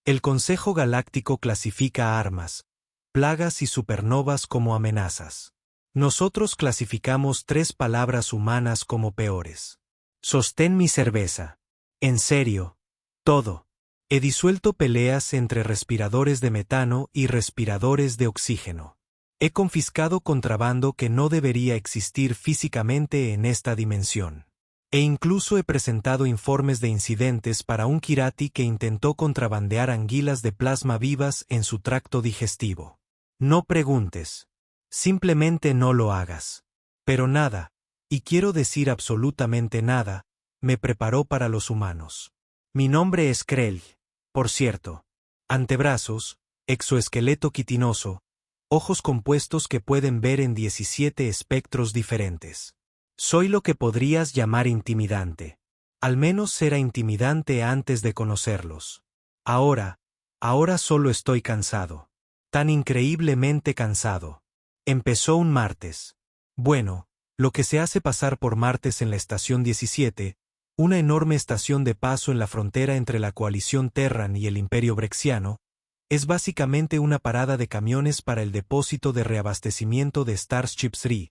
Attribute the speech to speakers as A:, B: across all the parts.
A: El Consejo Galáctico clasifica armas, plagas y supernovas como amenazas. Nosotros clasificamos 3 palabras humanas como peores. Sostén mi cerveza. En serio. Todo. He disuelto peleas entre respiradores de metano y respiradores de oxígeno. He confiscado contrabando que no debería existir físicamente en esta dimensión. E incluso he presentado informes de incidentes para un Kirati que intentó contrabandear anguilas de plasma vivas en su tracto digestivo. No preguntes. Simplemente no lo hagas. Pero nada, y quiero decir absolutamente nada, me preparó para los humanos. Mi nombre es Krell, por cierto. Antebrazos, exoesqueleto quitinoso, ojos compuestos que pueden ver en 17 espectros diferentes. Soy lo que podrías llamar intimidante. Al menos era intimidante antes de conocerlos. Ahora solo estoy cansado. Tan increíblemente cansado. Empezó un martes. Bueno, lo que se hace pasar por martes en la estación 17, una enorme estación de paso en la frontera entre la coalición Terran y el Imperio Brexiano, es básicamente una parada de camiones para el depósito de reabastecimiento de Starship 3,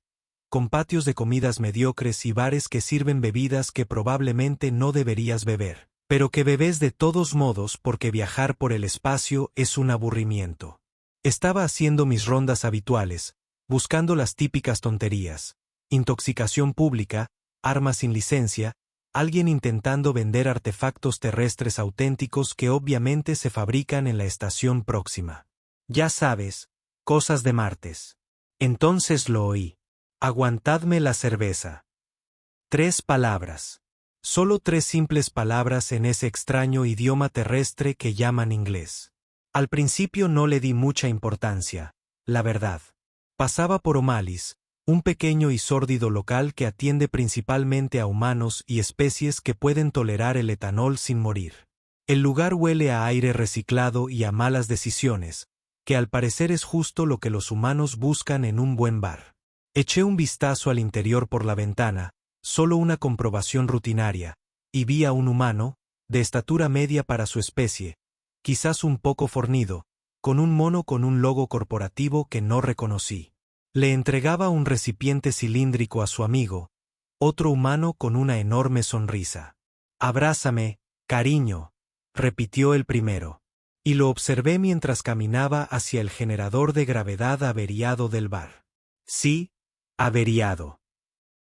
A: con patios de comidas mediocres y bares que sirven bebidas que probablemente no deberías beber, pero que bebes de todos modos porque viajar por el espacio es un aburrimiento. Estaba haciendo mis rondas habituales, buscando las típicas tonterías: intoxicación pública, armas sin licencia, alguien intentando vender artefactos terrestres auténticos que obviamente se fabrican en la estación próxima. Ya sabes, cosas de martes. Entonces lo oí. Aguantadme la cerveza. 3 palabras. Solo 3 simples palabras en ese extraño idioma terrestre que llaman inglés. Al principio no le di mucha importancia, la verdad. Pasaba por O'Malley's, un pequeño y sórdido local que atiende principalmente a humanos y especies que pueden tolerar el etanol sin morir. El lugar huele a aire reciclado y a malas decisiones, que al parecer es justo lo que los humanos buscan en un buen bar. Eché un vistazo al interior por la ventana, solo una comprobación rutinaria, y vi a un humano, de estatura media para su especie, quizás un poco fornido, con un mono con un logo corporativo que no reconocí. Le entregaba un recipiente cilíndrico a su amigo, otro humano con una enorme sonrisa. «Abrázame, cariño», repitió el primero. Y lo observé mientras caminaba hacia el generador de gravedad averiado del bar. Sí, averiado.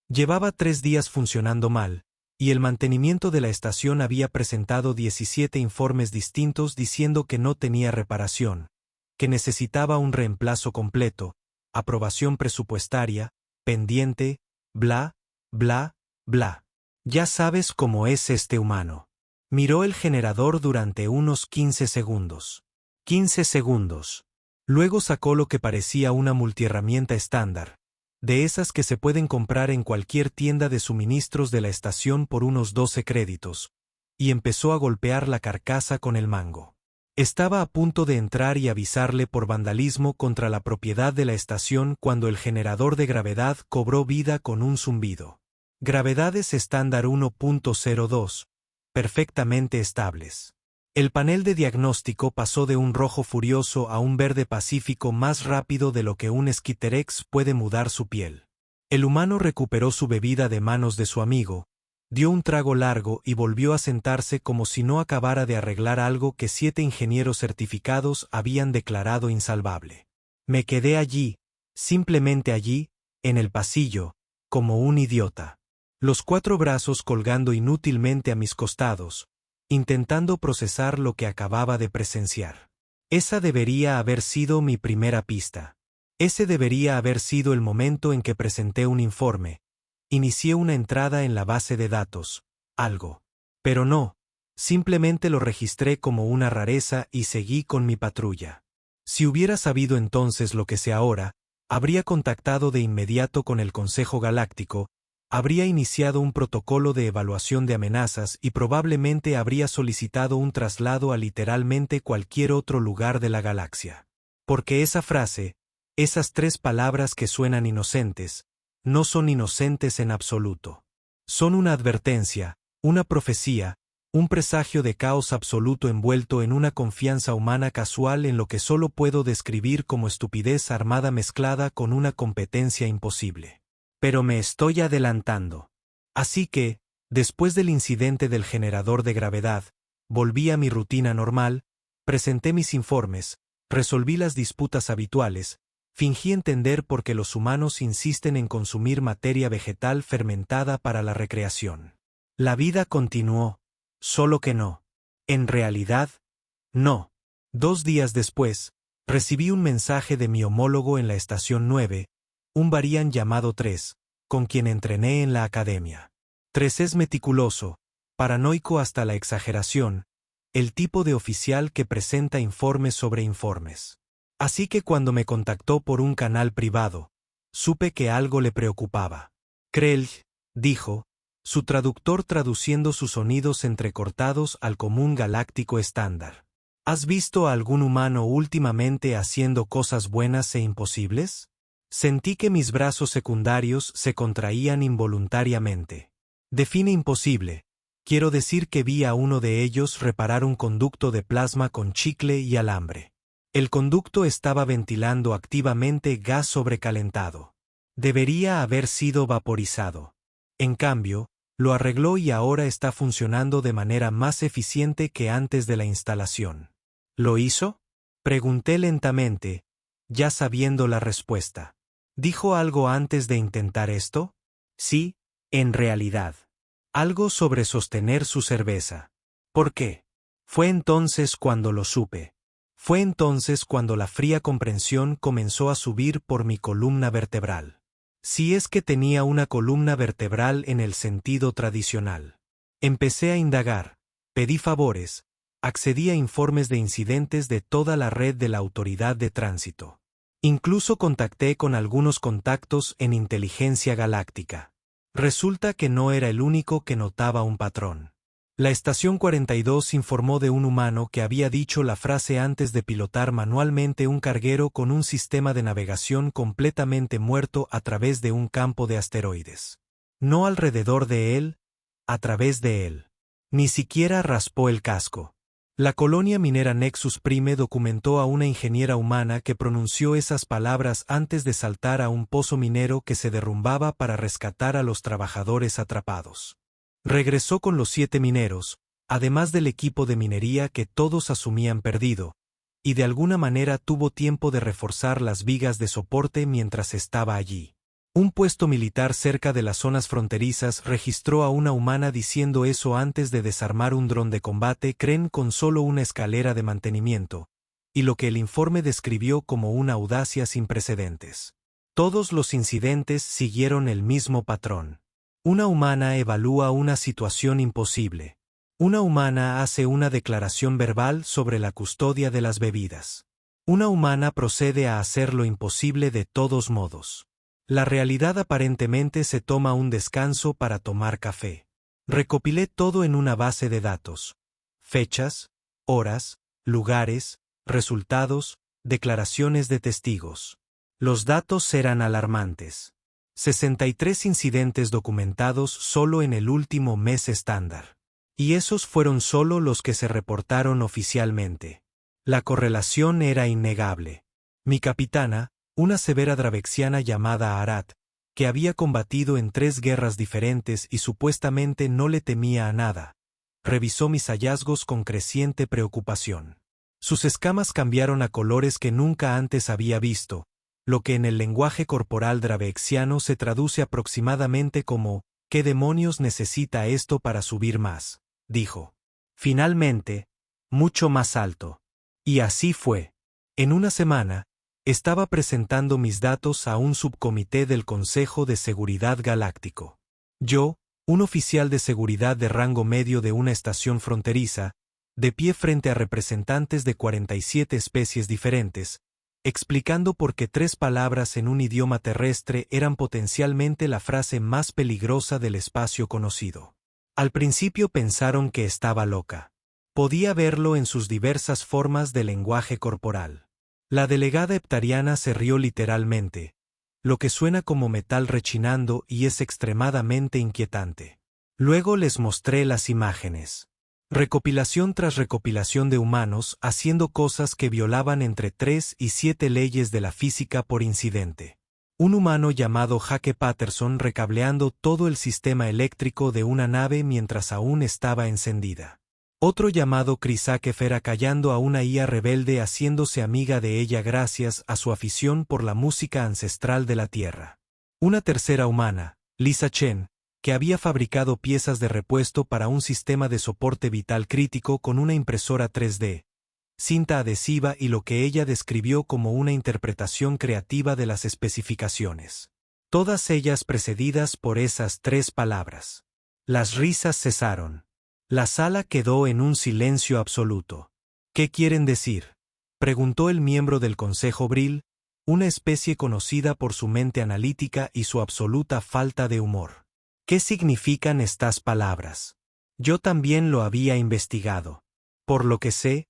A: Llevaba 3 días funcionando mal, y el mantenimiento de la estación había presentado 17 informes distintos diciendo que no tenía reparación, que necesitaba un reemplazo completo, aprobación presupuestaria, pendiente, bla, bla, bla. Ya sabes cómo es este humano. Miró el generador durante unos 15 segundos. 15 segundos. Luego sacó lo que parecía una multiherramienta estándar, de esas que se pueden comprar en cualquier tienda de suministros de la estación por unos 12 créditos, y empezó a golpear la carcasa con el mango. Estaba a punto de entrar y avisarle por vandalismo contra la propiedad de la estación cuando el generador de gravedad cobró vida con un zumbido. Gravedades estándar 1.02, perfectamente estables. El panel de diagnóstico pasó de un rojo furioso a un verde pacífico más rápido de lo que un Skitterex puede mudar su piel. El humano recuperó su bebida de manos de su amigo, dio un trago largo y volvió a sentarse como si no acabara de arreglar algo que 7 ingenieros certificados habían declarado insalvable. Me quedé allí, simplemente allí, en el pasillo, como un idiota. Los 4 brazos colgando inútilmente a mis costados, intentando procesar lo que acababa de presenciar. Esa debería haber sido mi primera pista. Ese debería haber sido el momento en que presenté un informe. Inicié una entrada en la base de datos, algo. Pero no, simplemente lo registré como una rareza y seguí con mi patrulla. Si hubiera sabido entonces lo que sé ahora, habría contactado de inmediato con el Consejo Galáctico, habría iniciado un protocolo de evaluación de amenazas y probablemente habría solicitado un traslado a literalmente cualquier otro lugar de la galaxia. Porque esa frase, esas 3 palabras que suenan inocentes, no son inocentes en absoluto. Son una advertencia, una profecía, Un presagio de caos absoluto envuelto en una confianza humana casual en lo que solo puedo describir como estupidez armada mezclada con una competencia imposible. Pero me estoy adelantando. Así que, después del incidente del generador de gravedad, volví a mi rutina normal, presenté mis informes, resolví las disputas habituales, fingí entender por qué los humanos insisten en consumir materia vegetal fermentada para la recreación. La vida continuó, solo que no. En realidad, no. 2 días después, recibí un mensaje de mi homólogo en la estación 9, un Varian llamado 3, con quien entrené en la academia. 3 es meticuloso, paranoico hasta la exageración, el tipo de oficial que presenta informes sobre informes. Así que cuando me contactó por un canal privado, supe que algo le preocupaba. Krell, dijo, su traductor traduciendo sus sonidos entrecortados al común galáctico estándar. ¿Has visto a algún humano últimamente haciendo cosas buenas e imposibles? Sentí que mis brazos secundarios se contraían involuntariamente. Define imposible. Quiero decir que vi a uno de ellos reparar un conducto de plasma con chicle y alambre. El conducto estaba ventilando activamente gas sobrecalentado. Debería haber sido vaporizado. En cambio, lo arregló y ahora está funcionando de manera más eficiente que antes de la instalación. ¿Lo hizo? Pregunté lentamente, ya sabiendo la respuesta. ¿Dijo algo antes de intentar esto? Sí, en realidad. Algo sobre sostener su cerveza. ¿Por qué? Fue entonces cuando lo supe. Fue entonces cuando la fría comprensión comenzó a subir por mi columna vertebral. Si es que tenía una columna vertebral en el sentido tradicional. Empecé a indagar, pedí favores, accedí a informes de incidentes de toda la red de la autoridad de tránsito. Incluso contacté con algunos contactos en inteligencia galáctica. Resulta que no era el único que notaba un patrón. La estación 42 informó de un humano que había dicho la frase antes de pilotar manualmente un carguero con un sistema de navegación completamente muerto a través de un campo de asteroides. No alrededor de él, a través de él. Ni siquiera raspó el casco. La colonia minera Nexus Prime documentó a una ingeniera humana que pronunció esas palabras antes de saltar a un pozo minero que se derrumbaba para rescatar a los trabajadores atrapados. Regresó con los 7 mineros, además del equipo de minería que todos asumían perdido, y de alguna manera tuvo tiempo de reforzar las vigas de soporte mientras estaba allí. Un puesto militar cerca de las zonas fronterizas registró a una humana diciendo eso antes de desarmar un dron de combate Kren con solo una escalera de mantenimiento, y lo que el informe describió como una audacia sin precedentes. Todos los incidentes siguieron el mismo patrón. Una humana evalúa una situación imposible. Una humana hace una declaración verbal sobre la custodia de las bebidas. Una humana procede a hacer lo imposible de todos modos. La realidad aparentemente se toma un descanso para tomar café. Recopilé todo en una base de datos. Fechas, horas, lugares, resultados, declaraciones de testigos. Los datos eran alarmantes. 63 incidentes documentados solo en el último mes estándar. Y esos fueron solo los que se reportaron oficialmente. La correlación era innegable. Mi capitana, una severa dravexiana llamada Arat, que había combatido en 3 guerras diferentes y supuestamente no le temía a nada, revisó mis hallazgos con creciente preocupación. Sus escamas cambiaron a colores que nunca antes había visto, lo que en el lenguaje corporal dravexiano se traduce aproximadamente como «¿Qué demonios necesita esto para subir más?», dijo. Finalmente, mucho más alto. Y así fue. En una semana, estaba presentando mis datos a un subcomité del Consejo de Seguridad Galáctico. Yo, un oficial de seguridad de rango medio de una estación fronteriza, de pie frente a representantes de 47 especies diferentes, explicando por qué 3 palabras en un idioma terrestre eran potencialmente la frase más peligrosa del espacio conocido. Al principio pensaron que estaba loca. Podía verlo en sus diversas formas de lenguaje corporal. La delegada heptariana se rió literalmente, lo que suena como metal rechinando y es extremadamente inquietante. Luego les mostré las imágenes. Recopilación tras recopilación de humanos haciendo cosas que violaban entre 3 y 7 leyes de la física por incidente. Un humano llamado Jake Patterson recableando todo el sistema eléctrico de una nave mientras aún estaba encendida. Otro llamado Chris Akefer acallando a una IA rebelde haciéndose amiga de ella gracias a su afición por la música ancestral de la Tierra. Una tercera humana, Lisa Chen, que había fabricado piezas de repuesto para un sistema de soporte vital crítico con una impresora 3D, cinta adhesiva y lo que ella describió como una interpretación creativa de las especificaciones. Todas ellas precedidas por esas 3 palabras. Las risas cesaron. La sala quedó en un silencio absoluto. ¿Qué quieren decir?, preguntó el miembro del Consejo Brill, una especie conocida por su mente analítica y su absoluta falta de humor. ¿Qué significan estas palabras? Yo también lo había investigado. Por lo que sé,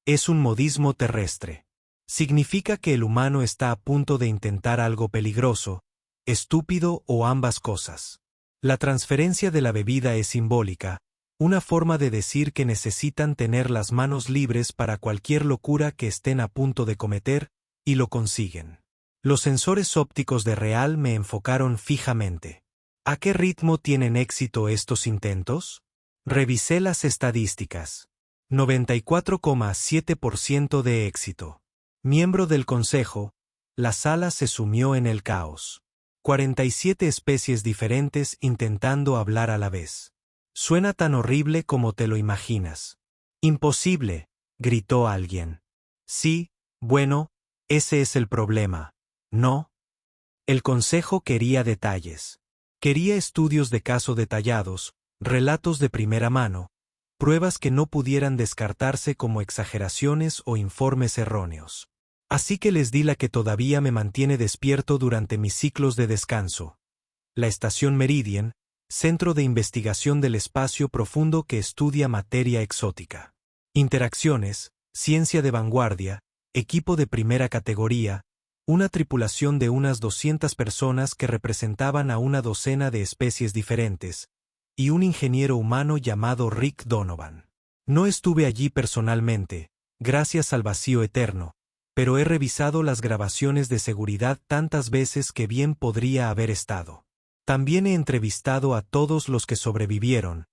A: es un modismo terrestre. Significa que el humano está a punto de intentar algo peligroso, estúpido o ambas cosas. La transferencia de la bebida es simbólica, una forma de decir que necesitan tener las manos libres para cualquier locura que estén a punto de cometer, y lo consiguen. Los sensores ópticos de Real me enfocaron fijamente. ¿A qué ritmo tienen éxito estos intentos? Revisé las estadísticas. 94,7% de éxito. Miembro del consejo, la sala se sumió en el caos. 47 especies diferentes intentando hablar a la vez. Suena tan horrible como te lo imaginas. Imposible, gritó alguien. Sí, bueno, ese es el problema, ¿no? El consejo quería detalles. Quería estudios de caso detallados, relatos de primera mano, pruebas que no pudieran descartarse como exageraciones o informes erróneos. Así que les di la que todavía me mantiene despierto durante mis ciclos de descanso. La estación Meridian, centro de investigación del espacio profundo que estudia materia exótica. Interacciones, ciencia de vanguardia, equipo de primera categoría, una tripulación de unas 200 personas que representaban a una docena de especies diferentes, y un ingeniero humano llamado Rick Donovan. No estuve allí personalmente, gracias al vacío eterno, pero he revisado las grabaciones de seguridad tantas veces que bien podría haber estado. También he entrevistado a todos los que sobrevivieron,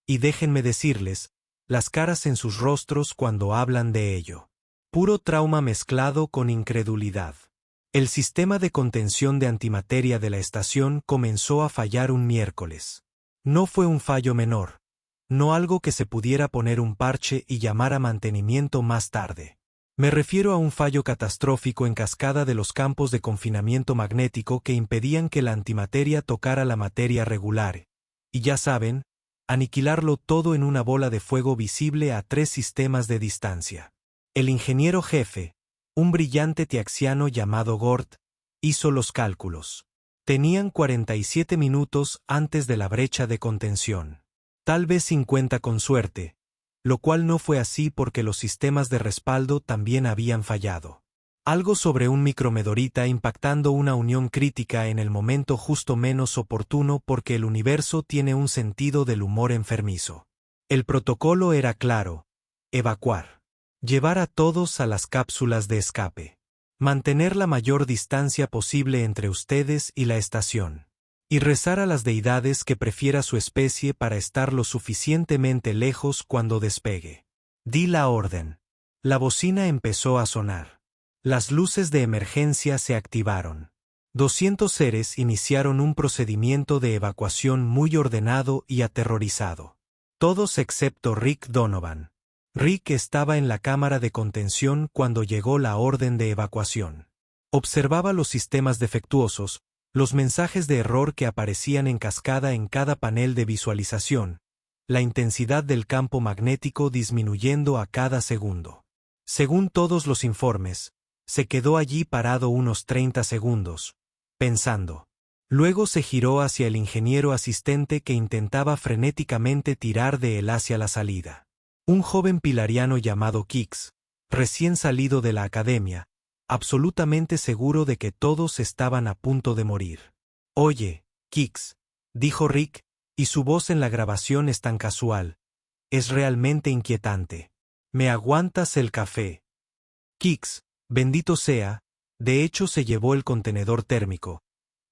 A: y déjenme decirles, las caras en sus rostros cuando hablan de ello. Puro trauma mezclado con incredulidad. El sistema de contención de antimateria de la estación comenzó a fallar un miércoles. No fue un fallo menor, no algo que se pudiera poner un parche y llamar a mantenimiento más tarde. Me refiero a un fallo catastrófico en cascada de los campos de confinamiento magnético que impedían que la antimateria tocara la materia regular, y ya saben, aniquilarlo todo en una bola de fuego visible a 3 sistemas de distancia. El ingeniero jefe, un brillante tiaxiano llamado Gort, hizo los cálculos. Tenían 47 minutos antes de la brecha de contención. Tal vez 50 con suerte, lo cual no fue así porque los sistemas de respaldo también habían fallado. Algo sobre un micromedorita impactando una unión crítica en el momento justo menos oportuno porque el universo tiene un sentido del humor enfermizo. El protocolo era claro: evacuar. Llevar a todos a las cápsulas de escape. Mantener la mayor distancia posible entre ustedes y la estación. Y rezar a las deidades que prefiera su especie para estar lo suficientemente lejos cuando despegue. Di la orden. La bocina empezó a sonar. Las luces de emergencia se activaron. 200 seres iniciaron un procedimiento de evacuación muy ordenado y aterrorizado. Todos excepto Rick Donovan. Rick estaba en la cámara de contención cuando llegó la orden de evacuación. Observaba los sistemas defectuosos, los mensajes de error que aparecían en cascada en cada panel de visualización, la intensidad del campo magnético disminuyendo a cada segundo. Según todos los informes, se quedó allí parado unos 30 segundos, pensando. Luego se giró hacia el ingeniero asistente que intentaba frenéticamente tirar de él hacia la salida. Un joven pilariano llamado Kix, recién salido de la academia, absolutamente seguro de que todos estaban a punto de morir. Oye, Kix, dijo Rick, y su voz en la grabación es tan casual. Es realmente inquietante. ¿Me aguantas el café? Kix, bendito sea, de hecho se llevó el contenedor térmico,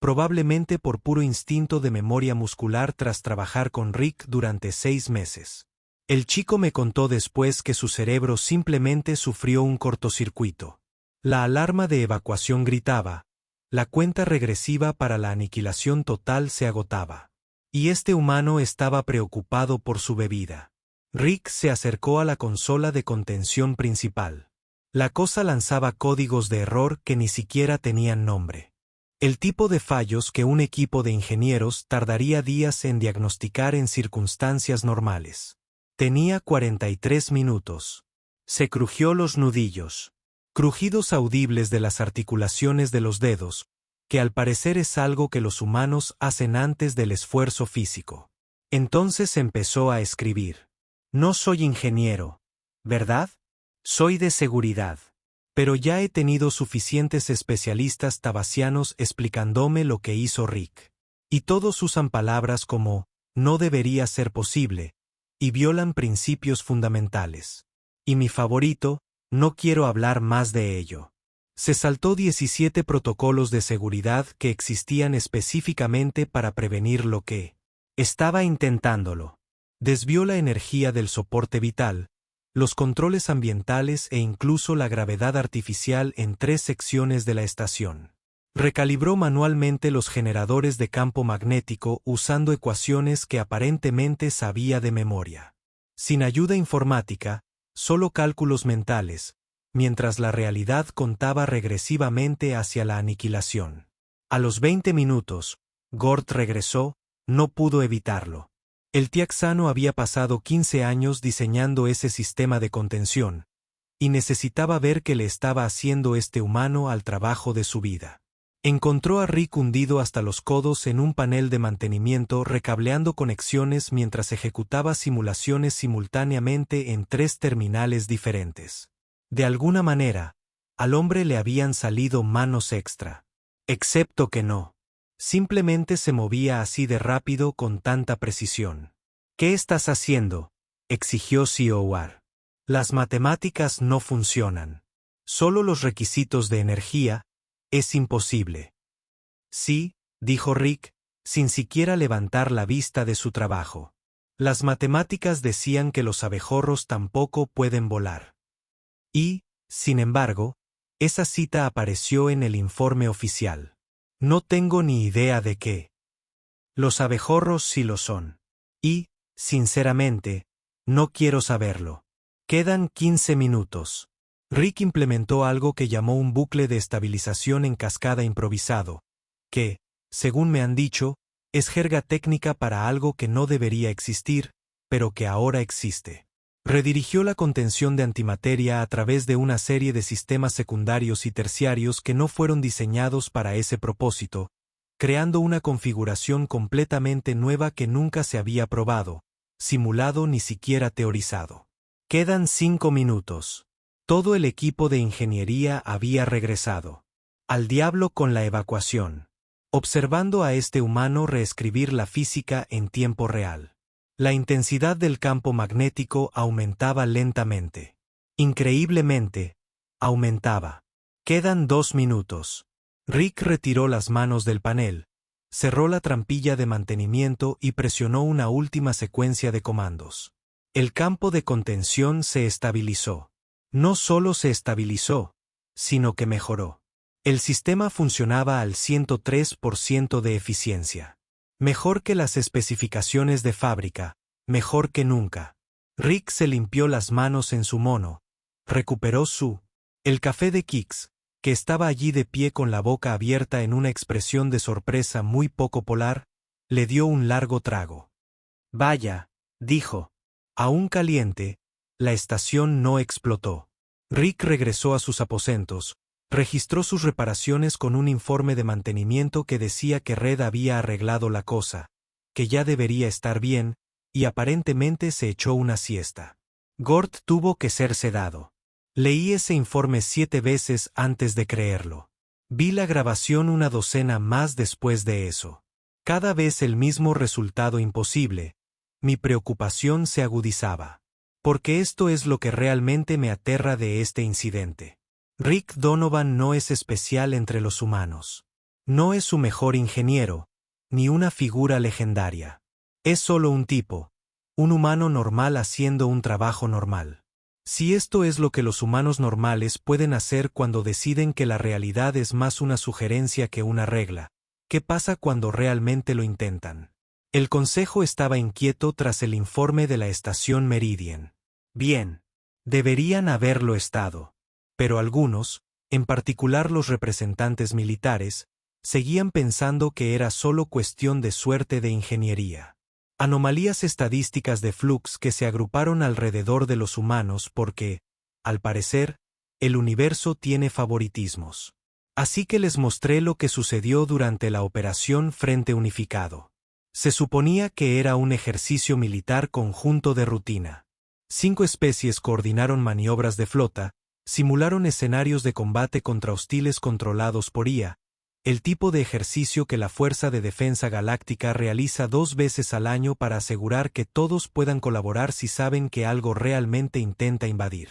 A: probablemente por puro instinto de memoria muscular tras trabajar con Rick durante 6 meses. El chico me contó después que su cerebro simplemente sufrió un cortocircuito. La alarma de evacuación gritaba. La cuenta regresiva para la aniquilación total se agotaba. Y este humano estaba preocupado por su bebida. Rick se acercó a la consola de contención principal. La cosa lanzaba códigos de error que ni siquiera tenían nombre. El tipo de fallos que un equipo de ingenieros tardaría días en diagnosticar en circunstancias normales. Tenía 43 minutos. Se crujió los nudillos. Crujidos audibles de las articulaciones de los dedos, que al parecer es algo que los humanos hacen antes del esfuerzo físico. Entonces empezó a escribir. No soy ingeniero, ¿verdad? Soy de seguridad. Pero ya he tenido suficientes especialistas tabasianos explicándome lo que hizo Rick. Y todos usan palabras como, no debería ser posible, y violan principios fundamentales. Y mi favorito, no quiero hablar más de ello. Se saltó 17 protocolos de seguridad que existían específicamente para prevenir lo que estaba intentándolo. Desvió la energía del soporte vital, los controles ambientales e incluso la gravedad artificial en 3 secciones de la estación. Recalibró manualmente los generadores de campo magnético usando ecuaciones que aparentemente sabía de memoria. Sin ayuda informática, solo cálculos mentales, mientras la realidad contaba regresivamente hacia la aniquilación. A los 20 minutos, Gort regresó, no pudo evitarlo. El Tiaxano había pasado 15 años diseñando ese sistema de contención, y necesitaba ver qué le estaba haciendo este humano al trabajo de su vida. Encontró a Rick hundido hasta los codos en un panel de mantenimiento recableando conexiones mientras ejecutaba simulaciones simultáneamente en 3 terminales diferentes. De alguna manera, al hombre le habían salido manos extra. Excepto que no. Simplemente se movía así de rápido con tanta precisión. ¿Qué estás haciendo?, exigió Seward. Las matemáticas no funcionan. Solo los requisitos de energía. Es imposible. Sí, dijo Rick, sin siquiera levantar la vista de su trabajo. Las matemáticas decían que los abejorros tampoco pueden volar. Y, sin embargo, esa cita apareció en el informe oficial. No tengo ni idea de qué. Los abejorros sí lo son. Y, sinceramente, no quiero saberlo. Quedan 15 minutos. Rick implementó algo que llamó un bucle de estabilización en cascada improvisado, que, según me han dicho, es jerga técnica para algo que no debería existir, pero que ahora existe. Redirigió la contención de antimateria a través de una serie de sistemas secundarios y terciarios que no fueron diseñados para ese propósito, creando una configuración completamente nueva que nunca se había probado, simulado ni siquiera teorizado. Quedan 5 minutos. Todo el equipo de ingeniería había regresado. Al diablo con la evacuación. Observando a este humano reescribir la física en tiempo real. La intensidad del campo magnético aumentaba lentamente. Increíblemente, aumentaba. Quedan 2 minutos. Rick retiró las manos del panel, cerró la trampilla de mantenimiento y presionó una última secuencia de comandos. El campo de contención se estabilizó. No solo se estabilizó, sino que mejoró. El sistema funcionaba al 103% de eficiencia. Mejor que las especificaciones de fábrica, mejor que nunca. Rick se limpió las manos en su mono, recuperó el café de Kix, que estaba allí de pie con la boca abierta en una expresión de sorpresa muy poco polar, le dio un largo trago. Vaya, dijo. Aún caliente, la estación no explotó. Rick regresó a sus aposentos, registró sus reparaciones con un informe de mantenimiento que decía que Red había arreglado la cosa, que ya debería estar bien, y aparentemente se echó una siesta. Gort tuvo que ser sedado. Leí ese informe 7 veces antes de creerlo. Vi la grabación una docena más después de eso. Cada vez el mismo resultado imposible, mi preocupación se agudizaba. Porque esto es lo que realmente me aterra de este incidente. Rick Donovan no es especial entre los humanos. No es su mejor ingeniero, ni una figura legendaria. Es solo un tipo, un humano normal haciendo un trabajo normal. Si esto es lo que los humanos normales pueden hacer cuando deciden que la realidad es más una sugerencia que una regla, ¿qué pasa cuando realmente lo intentan? El consejo estaba inquieto tras el informe de la estación Meridian. Bien, deberían haberlo estado. Pero algunos, en particular los representantes militares, seguían pensando que era solo cuestión de suerte de ingeniería. Anomalías estadísticas de flux que se agruparon alrededor de los humanos porque, al parecer, el universo tiene favoritismos. Así que les mostré lo que sucedió durante la Operación Frente Unificado. Se suponía que era un ejercicio militar conjunto de rutina. 5 especies coordinaron maniobras de flota, simularon escenarios de combate contra hostiles controlados por IA, el tipo de ejercicio que la Fuerza de Defensa Galáctica realiza 2 veces al año para asegurar que todos puedan colaborar si saben que algo realmente intenta invadir.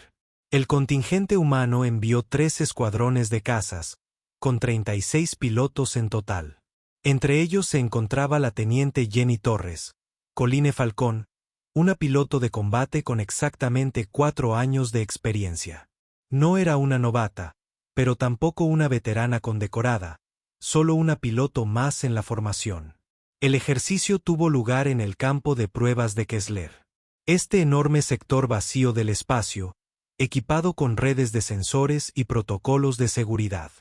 A: El contingente humano envió 3 escuadrones de cazas, con 36 pilotos en total. Entre ellos se encontraba la teniente Jenny Torres, Colleen Falcón, una piloto de combate con exactamente 4 años de experiencia. No era una novata, pero tampoco una veterana condecorada, solo una piloto más en la formación. El ejercicio tuvo lugar en el campo de pruebas de Kessler. Este enorme sector vacío del espacio, equipado con redes de sensores y protocolos de seguridad.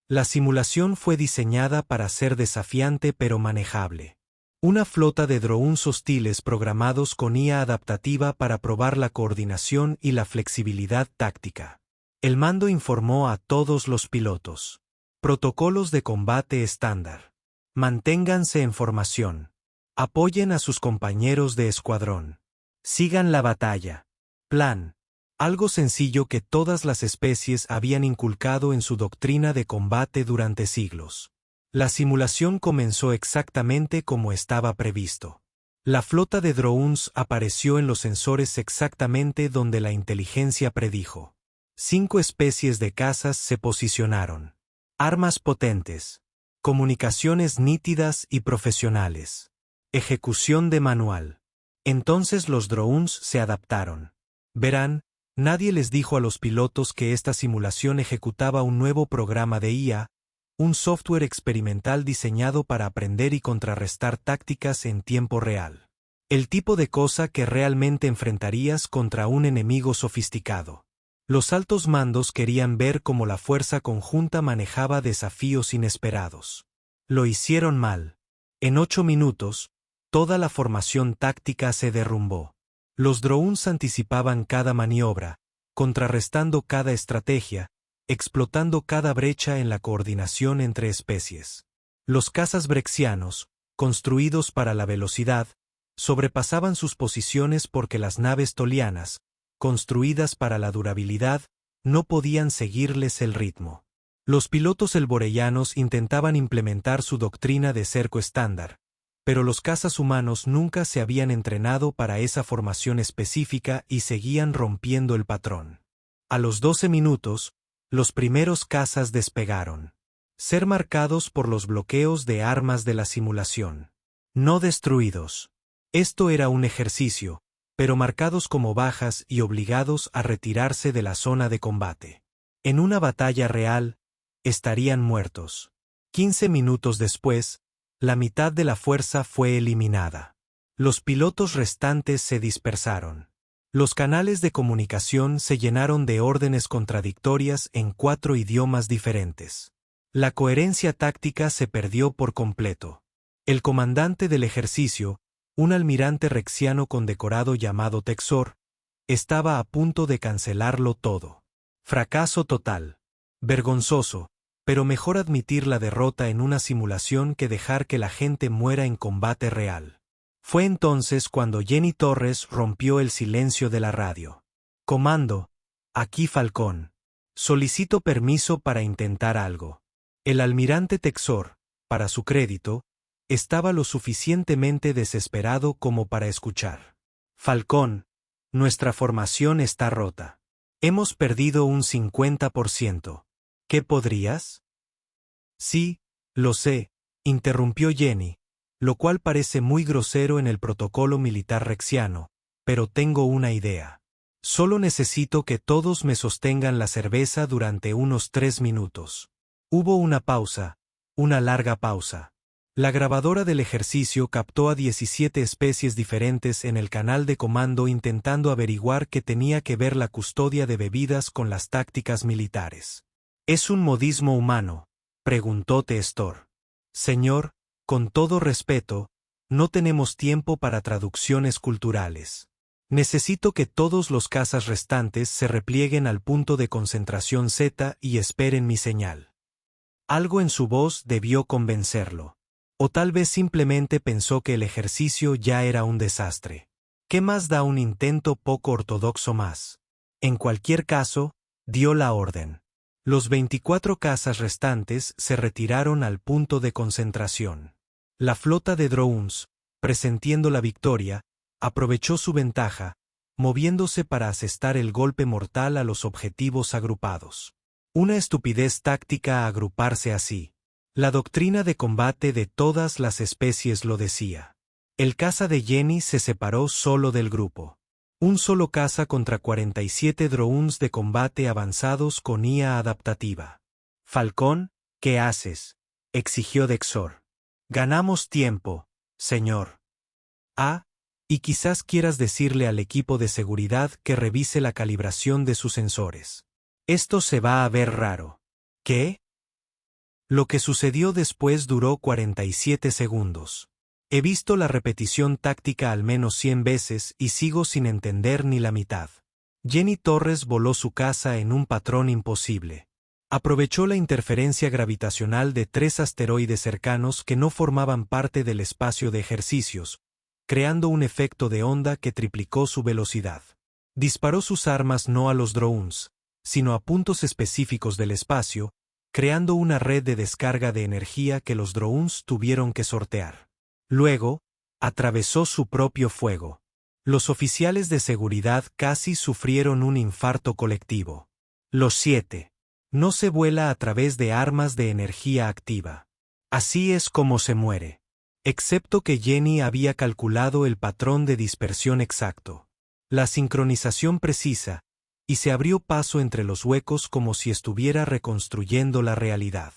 A: La simulación fue diseñada para ser desafiante pero manejable. Una flota de drones hostiles programados con IA adaptativa para probar la coordinación y la flexibilidad táctica. El mando informó a todos los pilotos. Protocolos de combate estándar. Manténganse en formación. Apoyen a sus compañeros de escuadrón. Sigan la batalla. Plan. Algo sencillo que todas las especies habían inculcado en su doctrina de combate durante siglos. La simulación comenzó exactamente como estaba previsto. La flota de drones apareció en los sensores exactamente donde la inteligencia predijo. 5 especies de cazas se posicionaron. Armas potentes. Comunicaciones nítidas y profesionales. Ejecución de manual. Entonces los drones se adaptaron. Verán, nadie les dijo a los pilotos que esta simulación ejecutaba un nuevo programa de IA, un software experimental diseñado para aprender y contrarrestar tácticas en tiempo real. El tipo de cosa que realmente enfrentarías contra un enemigo sofisticado. Los altos mandos querían ver cómo la fuerza conjunta manejaba desafíos inesperados. Lo hicieron mal. En 8 minutos, toda la formación táctica se derrumbó. Los drones anticipaban cada maniobra, contrarrestando cada estrategia, explotando cada brecha en la coordinación entre especies. Los cazas brexianos, construidos para la velocidad, sobrepasaban sus posiciones porque las naves tolianas, construidas para la durabilidad, no podían seguirles el ritmo. Los pilotos elborellanos intentaban implementar su doctrina de cerco estándar, pero los cazas humanos nunca se habían entrenado para esa formación específica y seguían rompiendo el patrón. A los 12 minutos, los primeros cazas despegaron. Ser marcados por los bloqueos de armas de la simulación. No destruidos. Esto era un ejercicio, pero marcados como bajas y obligados a retirarse de la zona de combate. En una batalla real, estarían muertos. 15 minutos después, la mitad de la fuerza fue eliminada. Los pilotos restantes se dispersaron. Los canales de comunicación se llenaron de órdenes contradictorias en 4 idiomas diferentes. La coherencia táctica se perdió por completo. El comandante del ejercicio, un almirante rexiano condecorado llamado Texor, estaba a punto de cancelarlo todo. Fracaso total. Vergonzoso, pero mejor admitir la derrota en una simulación que dejar que la gente muera en combate real. Fue entonces cuando Jenny Torres rompió el silencio de la radio. Comando, aquí Falcón. Solicito permiso para intentar algo. El almirante Texor, para su crédito, estaba lo suficientemente desesperado como para escuchar. Falcón, nuestra formación está rota. Hemos perdido un 50%. ¿Qué podrías? Sí, lo sé, interrumpió Jenny, lo cual parece muy grosero en el protocolo militar rexiano, pero tengo una idea. Solo necesito que todos me sostengan la cerveza durante unos 3 minutos. Hubo una pausa, una larga pausa. La grabadora del ejercicio captó a 17 especies diferentes en el canal de comando intentando averiguar qué tenía que ver la custodia de bebidas con las tácticas militares. ¿Es un modismo humano?, preguntó Testor. Señor, con todo respeto, no tenemos tiempo para traducciones culturales. Necesito que todos los cazas restantes se replieguen al punto de concentración Z y esperen mi señal. Algo en su voz debió convencerlo. O tal vez simplemente pensó que el ejercicio ya era un desastre. ¿Qué más da un intento poco ortodoxo más? En cualquier caso, dio la orden. Los 24 cazas restantes se retiraron al punto de concentración. La flota de drones, presintiendo la victoria, aprovechó su ventaja, moviéndose para asestar el golpe mortal a los objetivos agrupados. Una estupidez táctica agruparse así. La doctrina de combate de todas las especies lo decía. El caza de Jenny se separó solo del grupo. Un solo caza contra 47 drones de combate avanzados con IA adaptativa. Falcón, ¿qué haces?, exigió Dexor. Ganamos tiempo, señor. Ah, y quizás quieras decirle al equipo de seguridad que revise la calibración de sus sensores. Esto se va a ver raro. ¿Qué? Lo que sucedió después duró 47 segundos. He visto la repetición táctica al menos 100 veces y sigo sin entender ni la mitad. Jenny Torres voló su caza en un patrón imposible. Aprovechó la interferencia gravitacional de 3 asteroides cercanos que no formaban parte del espacio de ejercicios, creando un efecto de onda que triplicó su velocidad. Disparó sus armas no a los drones, sino a puntos específicos del espacio, creando una red de descarga de energía que los drones tuvieron que sortear. Luego, atravesó su propio fuego. Los oficiales de seguridad casi sufrieron un infarto colectivo. Los 7. No se vuela a través de armas de energía activa. Así es como se muere. Excepto que Jenny había calculado el patrón de dispersión exacto. La sincronización precisa, y se abrió paso entre los huecos como si estuviera reconstruyendo la realidad.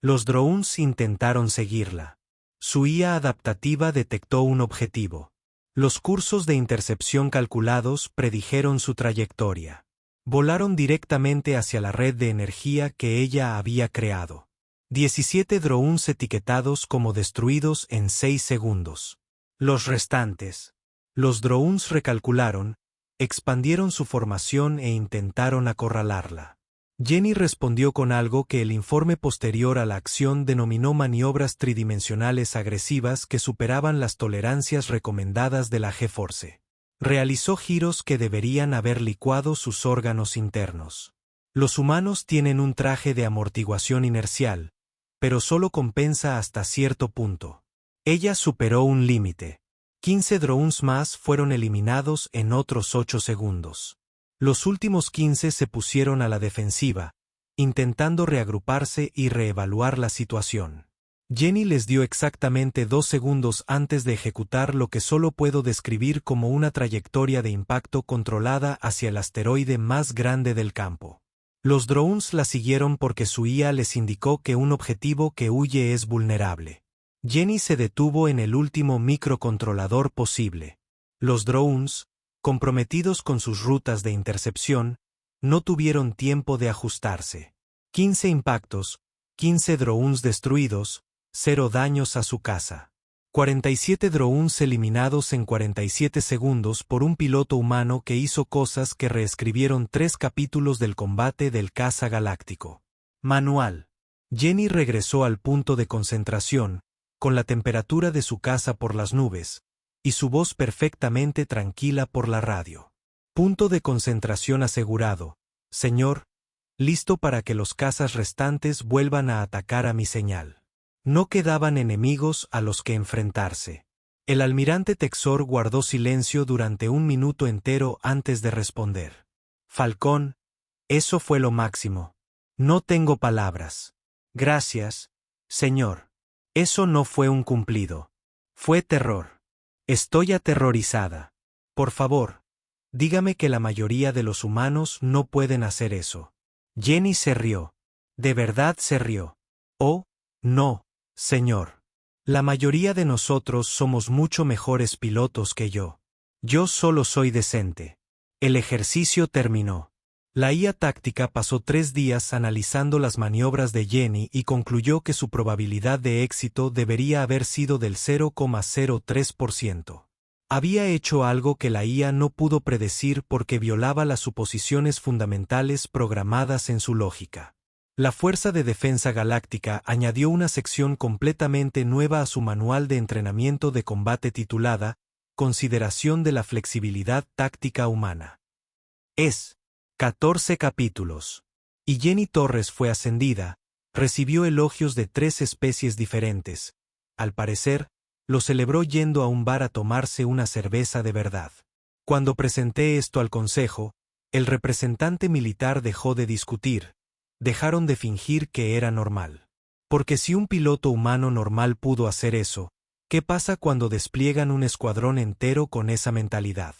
A: Los drones intentaron seguirla. Su IA adaptativa detectó un objetivo. Los cursos de intercepción calculados predijeron su trayectoria. Volaron directamente hacia la red de energía que ella había creado. 17 drones etiquetados como destruidos en 6 segundos. Los restantes. Los drones recalcularon, expandieron su formación e intentaron acorralarla. Jenny respondió con algo que el informe posterior a la acción denominó maniobras tridimensionales agresivas que superaban las tolerancias recomendadas de la G-Force. Realizó giros que deberían haber licuado sus órganos internos. Los humanos tienen un traje de amortiguación inercial, pero solo compensa hasta cierto punto. Ella superó un límite. 15 drones más fueron eliminados en otros 8 segundos. Los últimos 15 se pusieron a la defensiva, intentando reagruparse y reevaluar la situación. Jenny les dio exactamente 2 segundos antes de ejecutar lo que solo puedo describir como una trayectoria de impacto controlada hacia el asteroide más grande del campo. Los drones la siguieron porque su IA les indicó que un objetivo que huye es vulnerable. Jenny se detuvo en el último microcontrolador posible. Los drones, comprometidos con sus rutas de intercepción, no tuvieron tiempo de ajustarse. 15 impactos, 15 drones destruidos, 0 daños a su caza. 47 drones eliminados en 47 segundos por un piloto humano que hizo cosas que reescribieron 3 capítulos del combate del caza galáctico. Manual. Jenny regresó al punto de concentración, con la temperatura de su casa por las nubes, y su voz perfectamente tranquila por la radio. Punto de concentración asegurado, señor, listo para que los cazas restantes vuelvan a atacar a mi señal. No quedaban enemigos a los que enfrentarse. El almirante Texor guardó silencio durante un minuto entero antes de responder. Falcón, eso fue lo máximo. No tengo palabras. Gracias, señor. Eso no fue un cumplido. Fue terror. Estoy aterrorizada. Por favor, dígame que la mayoría de los humanos no pueden hacer eso. Jenny se rió. De verdad se rió. Oh, no, señor. La mayoría de nosotros somos mucho mejores pilotos que yo. Yo solo soy decente. El ejercicio terminó. La IA táctica pasó 3 días analizando las maniobras de Jenny y concluyó que su probabilidad de éxito debería haber sido del 0,03%. Había hecho algo que la IA no pudo predecir porque violaba las suposiciones fundamentales programadas en su lógica. La Fuerza de Defensa Galáctica añadió una sección completamente nueva a su manual de entrenamiento de combate titulada Consideración de la flexibilidad táctica humana. 14 capítulos. Y Jenny Torres fue ascendida, recibió elogios de 3 especies diferentes. Al parecer, lo celebró yendo a un bar a tomarse una cerveza de verdad. Cuando presenté esto al consejo, el representante militar dejó de discutir. Dejaron de fingir que era normal. Porque si un piloto humano normal pudo hacer eso, ¿qué pasa cuando despliegan un escuadrón entero con esa mentalidad?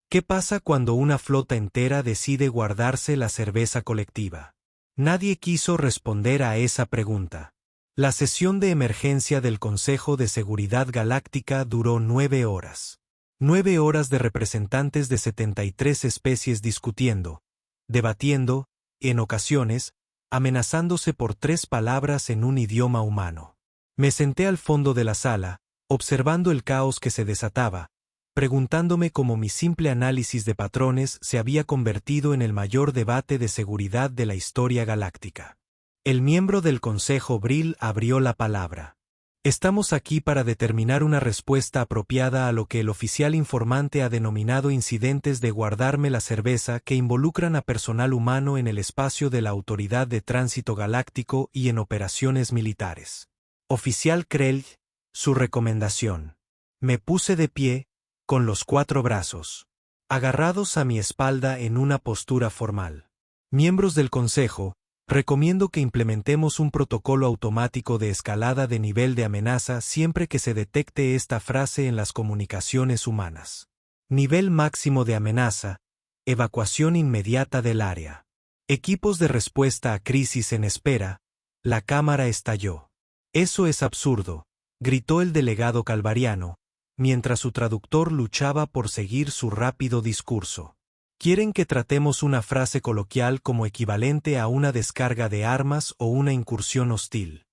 A: ¿Qué pasa cuando una flota entera decide guardarse la cerveza colectiva? Nadie quiso responder a esa pregunta. La sesión de emergencia del Consejo de Seguridad Galáctica duró 9 horas. 9 horas de representantes de 73 especies discutiendo, debatiendo, en ocasiones, amenazándose por 3 palabras en un idioma humano. Me senté al fondo de la sala, observando el caos que se desataba, preguntándome cómo mi simple análisis de patrones se había convertido en el mayor debate de seguridad de la historia galáctica. El miembro del Consejo Brill abrió la palabra. Estamos aquí para determinar una respuesta apropiada a lo que el oficial informante ha denominado incidentes de guardarme la cerveza que involucran a personal humano en el espacio de la Autoridad de Tránsito Galáctico y en operaciones militares. Oficial Krell, su recomendación. Me puse de pie, con los 4 brazos agarrados a mi espalda en una postura formal. Miembros del Consejo, recomiendo que implementemos un protocolo automático de escalada de nivel de amenaza siempre que se detecte esta frase en las comunicaciones humanas. Nivel máximo de amenaza, evacuación inmediata del área. Equipos de respuesta a crisis en espera, la cámara estalló. Eso es absurdo, gritó el delegado calvariano, mientras su traductor luchaba por seguir su rápido discurso. ¿Quieren que tratemos una frase coloquial como equivalente a una descarga de armas o una incursión hostil?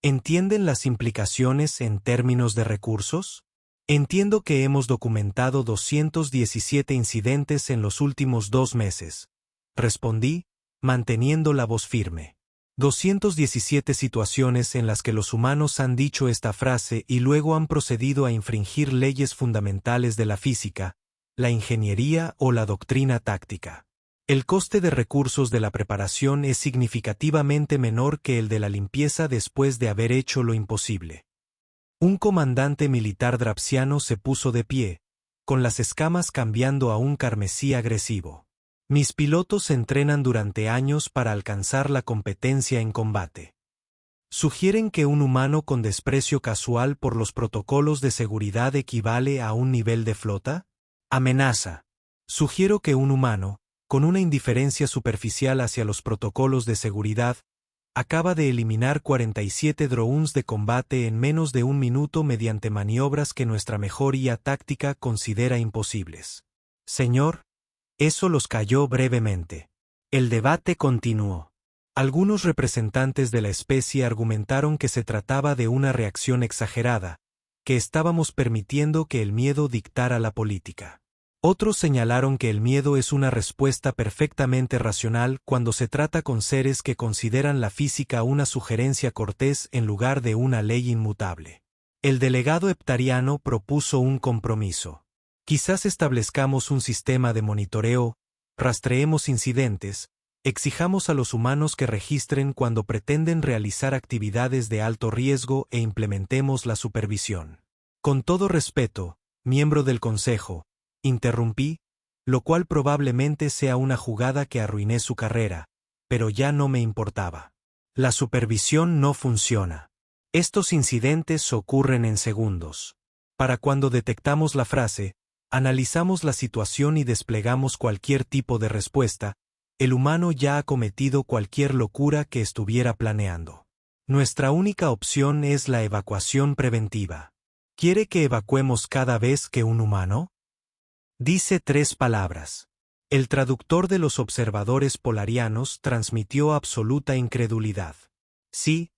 A: ¿Entienden las implicaciones en términos de recursos? Entiendo que hemos documentado 217 incidentes en los últimos 2 meses. Respondí, manteniendo la voz firme. 217 situaciones en las que los humanos han dicho esta frase y luego han procedido a infringir leyes fundamentales de la física, la ingeniería o la doctrina táctica. El coste de recursos de la preparación es significativamente menor que el de la limpieza después de haber hecho lo imposible. Un comandante militar drapsiano se puso de pie, con las escamas cambiando a un carmesí agresivo. Mis pilotos se entrenan durante años para alcanzar la competencia en combate. ¿Sugieren que un humano con desprecio casual por los protocolos de seguridad equivale a un nivel de flota? Amenaza. Sugiero que un humano, con una indiferencia superficial hacia los protocolos de seguridad, acaba de eliminar 47 drones de combate en menos de 1 minuto mediante maniobras que nuestra mejor IA táctica considera imposibles. Señor, eso los calló brevemente. El debate continuó. Algunos representantes de la especie argumentaron que se trataba de una reacción exagerada, que estábamos permitiendo que el miedo dictara la política. Otros señalaron que el miedo es una respuesta perfectamente racional cuando se trata con seres que consideran la física una sugerencia cortés en lugar de una ley inmutable. El delegado heptariano propuso un compromiso. Quizás establezcamos un sistema de monitoreo, rastreemos incidentes, Exijamos a los humanos que registren cuando pretenden realizar actividades de alto riesgo e implementemos la supervisión. Con todo respeto, miembro del Consejo, interrumpí, lo cual probablemente sea una jugada que arruiné su carrera, pero ya no me importaba. La supervisión no funciona. Estos incidentes ocurren en segundos. Para cuando detectamos la frase, analizamos la situación y desplegamos cualquier tipo de respuesta, el humano ya ha cometido cualquier locura que estuviera planeando. Nuestra única opción es la evacuación preventiva. ¿Quiere que evacuemos cada vez que un humano? Dice 3 palabras. El traductor de los observadores polarianos transmitió absoluta incredulidad. Sí,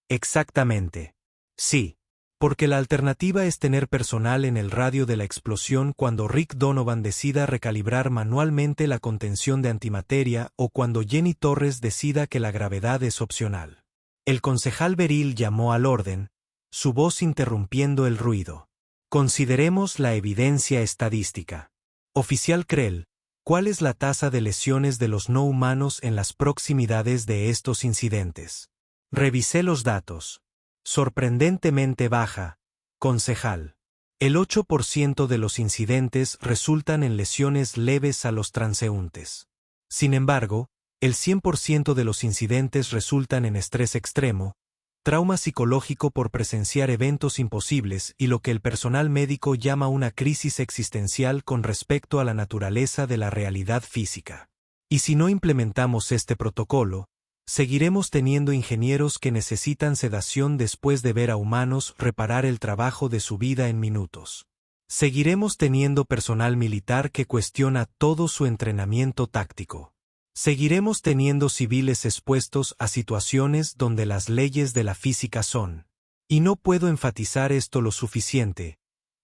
A: exactamente. Sí. Porque la alternativa es tener personal en el radio de la explosión cuando Rick Donovan decida recalibrar manualmente la contención de antimateria o cuando Jenny Torres decida que la gravedad es opcional. El concejal Beryl llamó al orden, su voz interrumpiendo el ruido. Consideremos la evidencia estadística. Oficial Krell, ¿cuál es la tasa de lesiones de los no humanos en las proximidades de estos incidentes? Revisé los datos. Sorprendentemente baja, concejal. El 8% de los incidentes resultan en lesiones leves a los transeúntes. Sin embargo, el 100% de los incidentes resultan en estrés extremo, trauma psicológico por presenciar eventos imposibles y lo que el personal médico llama una crisis existencial con respecto a la naturaleza de la realidad física. Y si no implementamos este protocolo, seguiremos teniendo ingenieros que necesitan sedación después de ver a humanos reparar el trabajo de su vida en minutos. Seguiremos teniendo personal militar que cuestiona todo su entrenamiento táctico. Seguiremos teniendo civiles expuestos a situaciones donde las leyes de la física son, y no puedo enfatizar esto lo suficiente,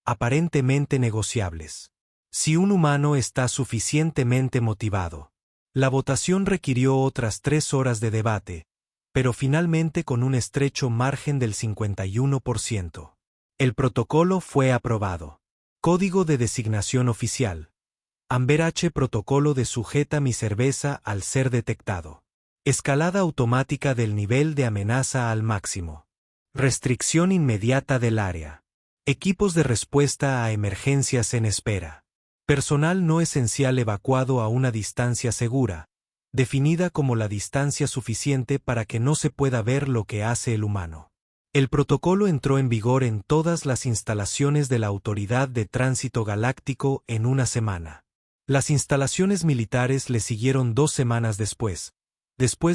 A: aparentemente negociables. Si un humano está suficientemente motivado. La votación requirió otras 3 horas de debate, pero finalmente con un estrecho margen del 51%. El protocolo fue aprobado. Código de designación oficial. Amber H. Protocolo de sujeta mi cerveza al ser detectado. Escalada automática del nivel de amenaza al máximo. Restricción inmediata del área. Equipos de respuesta a emergencias en espera. Personal no esencial evacuado a una distancia segura, definida como la distancia suficiente para que no se pueda ver lo que hace el humano. El protocolo entró en vigor en todas las instalaciones de la Autoridad de Tránsito Galáctico en una semana. Las instalaciones militares le siguieron 2 semanas después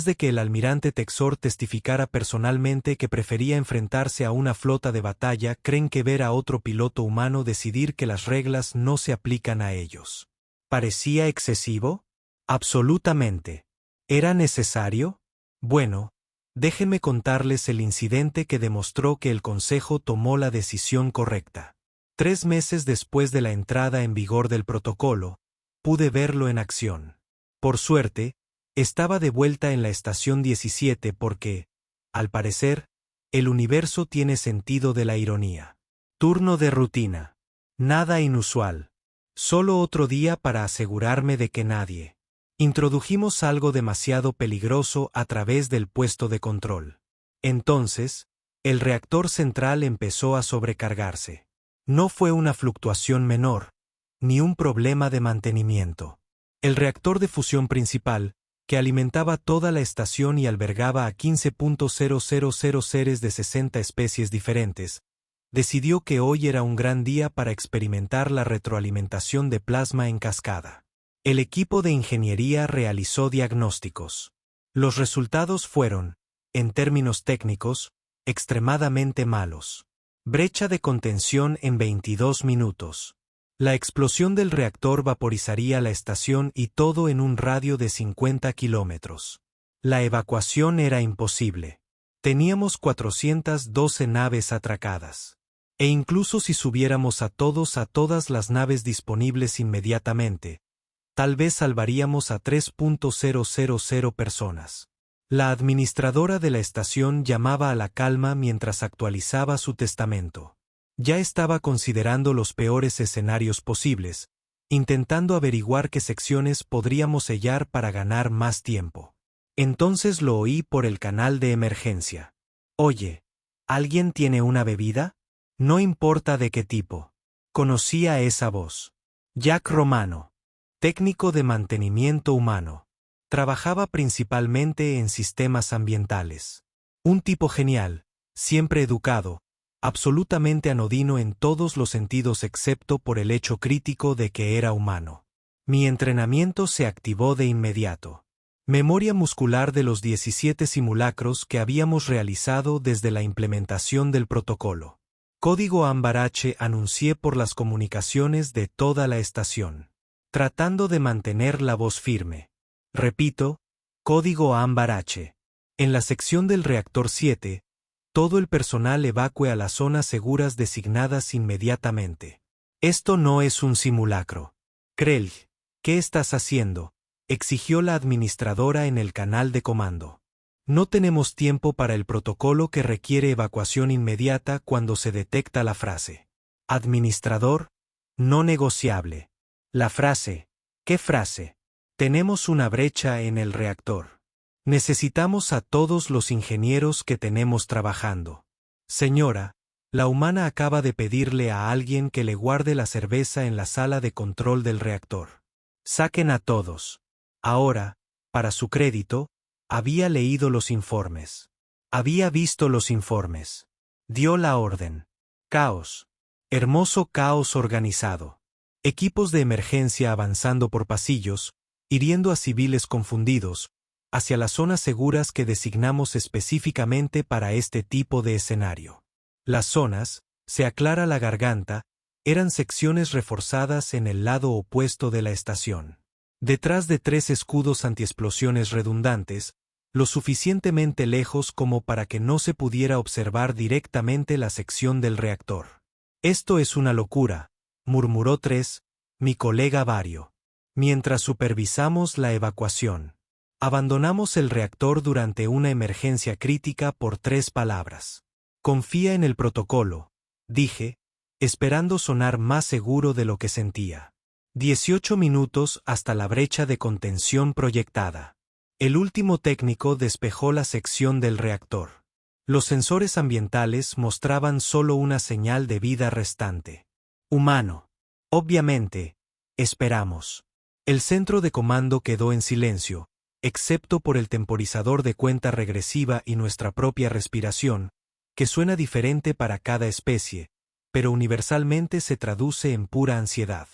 A: de que el almirante Texor testificara personalmente que prefería enfrentarse a una flota de batalla. ¿Creen que ver a otro piloto humano decidir que las reglas no se aplican a ellos parecía excesivo? Absolutamente. ¿Era necesario? Bueno, déjenme contarles el incidente que demostró que el Consejo tomó la decisión correcta. 3 meses después de la entrada en vigor del protocolo, pude verlo en acción. Por suerte, estaba de vuelta en la estación 17 porque, al parecer, el universo tiene sentido de la ironía. Turno de rutina. Nada inusual. Solo otro día para asegurarme de que nadie. Introdujimos algo demasiado peligroso a través del puesto de control. Entonces, el reactor central empezó a sobrecargarse. No fue una fluctuación menor, ni un problema de mantenimiento. El reactor de fusión principal, que alimentaba toda la estación y albergaba a 15.000 seres de 60 especies diferentes, decidió que hoy era un gran día para experimentar la retroalimentación de plasma en cascada. El equipo de ingeniería realizó diagnósticos. Los resultados fueron, en términos técnicos, extremadamente malos. Brecha de contención en 22 minutos. La explosión del reactor vaporizaría la estación y todo en un radio de 50 kilómetros. La evacuación era imposible. Teníamos 412 naves atracadas. E incluso si subiéramos a todas las naves disponibles inmediatamente, tal vez salvaríamos a 3.000 personas. La administradora de la estación llamaba a la calma mientras actualizaba su testamento. Ya estaba considerando los peores escenarios posibles, intentando averiguar qué secciones podríamos sellar para ganar más tiempo. Entonces lo oí por el canal de emergencia. Oye, ¿alguien tiene una bebida? No importa de qué tipo. Conocía esa voz. Jack Romano, técnico de mantenimiento humano. Trabajaba principalmente en sistemas ambientales. Un tipo genial, siempre educado, absolutamente anodino en todos los sentidos excepto por el hecho crítico de que era humano. Mi entrenamiento se activó de inmediato. Memoria muscular de los 17 simulacros que habíamos realizado desde la implementación del protocolo. Código ámbar H anuncié por las comunicaciones de toda la estación. Tratando de mantener la voz firme. Repito, código ámbar H. En la sección del reactor 7, todo el personal evacue a las zonas seguras designadas inmediatamente. Esto no es un simulacro. Krell, ¿qué estás haciendo?, exigió la administradora en el canal de comando. No tenemos tiempo para el protocolo que requiere evacuación inmediata cuando se detecta la frase. Administrador, no negociable. La frase. ¿Qué frase? Tenemos una brecha en el reactor. Necesitamos a todos los ingenieros que tenemos trabajando. Señora, la humana acaba de pedirle a alguien que le guarde la cerveza en la sala de control del reactor. Saquen a todos. Ahora, para su crédito, había leído los informes. Había visto los informes. Dio la orden. Caos. Hermoso caos organizado. Equipos de emergencia avanzando por pasillos, hiriendo a civiles confundidos, hacia las zonas seguras que designamos específicamente para este tipo de escenario. Las zonas, se aclara la garganta, eran secciones reforzadas en el lado opuesto de la estación. Detrás de 3 escudos antiexplosiones redundantes, lo suficientemente lejos como para que no se pudiera observar directamente la sección del reactor. Esto es una locura, murmuró 3, mi colega Vario. Mientras supervisamos la evacuación. Abandonamos el reactor durante una emergencia crítica por 3 palabras. Confía en el protocolo, dije, esperando sonar más seguro de lo que sentía. 18 minutos hasta la brecha de contención proyectada. El último técnico despejó la sección del reactor. Los sensores ambientales mostraban solo una señal de vida restante. Humano. Obviamente, esperamos. El centro de comando quedó en silencio, excepto por el temporizador de cuenta regresiva y nuestra propia respiración, que suena diferente para cada especie, pero universalmente se traduce en pura ansiedad.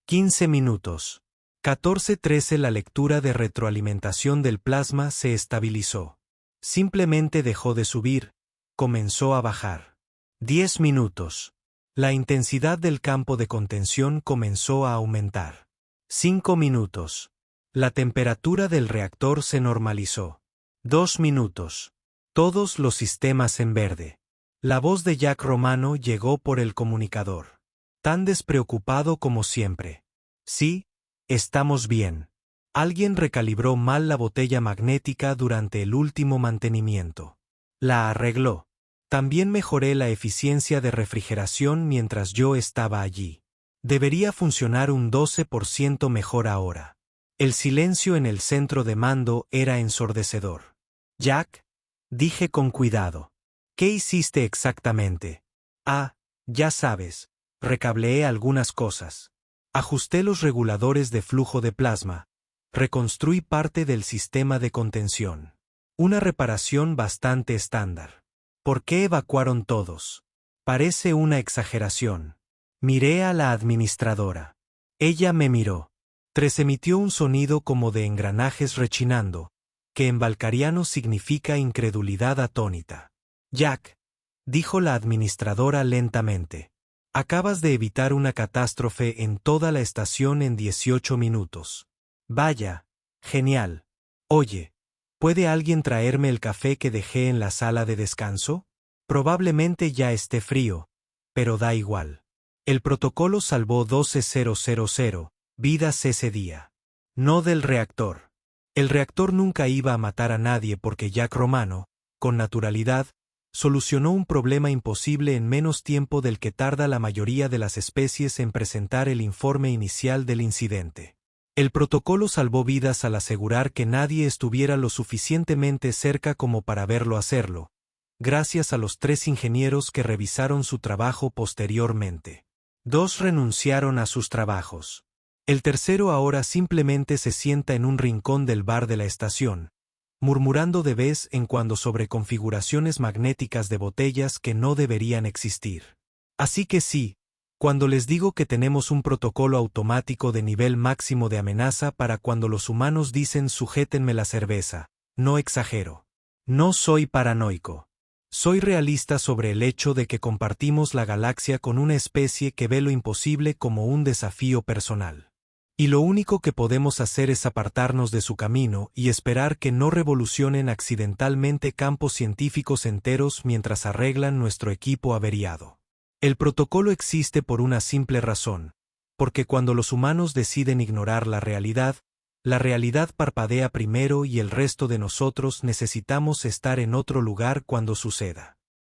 A: 15 minutos. 14:13 La lectura de retroalimentación del plasma se estabilizó. Simplemente dejó de subir, comenzó a bajar. 10 minutos. La intensidad del campo de contención comenzó a aumentar. 5 minutos. La temperatura del reactor se normalizó. 2 minutos. Todos los sistemas en verde. La voz de Jack Romano llegó por el comunicador. Tan despreocupado como siempre. Sí, estamos bien. Alguien recalibró mal la botella magnética durante el último mantenimiento. La arregló. También mejoré la eficiencia de refrigeración mientras yo estaba allí. Debería funcionar un 12% mejor ahora. El silencio en el centro de mando era ensordecedor. Jack, dije con cuidado. ¿Qué hiciste exactamente? Ah, ya sabes, recableé algunas cosas. Ajusté los reguladores de flujo de plasma. Reconstruí parte del sistema de contención. Una reparación bastante estándar. ¿Por qué evacuaron todos? Parece una exageración. Miré a la administradora. Ella me miró. 3 emitió un sonido como de engranajes rechinando, que en valcariano significa incredulidad atónita. Jack, dijo la administradora lentamente. Acabas de evitar una catástrofe en toda la estación en 18 minutos. Vaya, genial. Oye, ¿puede alguien traerme el café que dejé en la sala de descanso? Probablemente ya esté frío, pero da igual. El protocolo salvó 12,000 vidas ese día. No del reactor. El reactor nunca iba a matar a nadie porque Jack Romano, con naturalidad, solucionó un problema imposible en menos tiempo del que tarda la mayoría de las especies en presentar el informe inicial del incidente. El protocolo salvó vidas al asegurar que nadie estuviera lo suficientemente cerca como para verlo hacerlo, gracias a los 3 ingenieros que revisaron su trabajo posteriormente. 2 renunciaron a sus trabajos. El tercero ahora simplemente se sienta en un rincón del bar de la estación, murmurando de vez en cuando sobre configuraciones magnéticas de botellas que no deberían existir. Así que sí, cuando les digo que tenemos un protocolo automático de nivel máximo de amenaza para cuando los humanos dicen sujétenme la cerveza, no exagero. No soy paranoico. Soy realista sobre el hecho de que compartimos la galaxia con una especie que ve lo imposible como un desafío personal. Y lo único que podemos hacer es apartarnos de su camino y esperar que no revolucionen accidentalmente campos científicos enteros mientras arreglan nuestro equipo averiado. El protocolo existe por una simple razón, porque cuando los humanos deciden ignorar la realidad parpadea primero y el resto de nosotros necesitamos estar en otro lugar cuando suceda.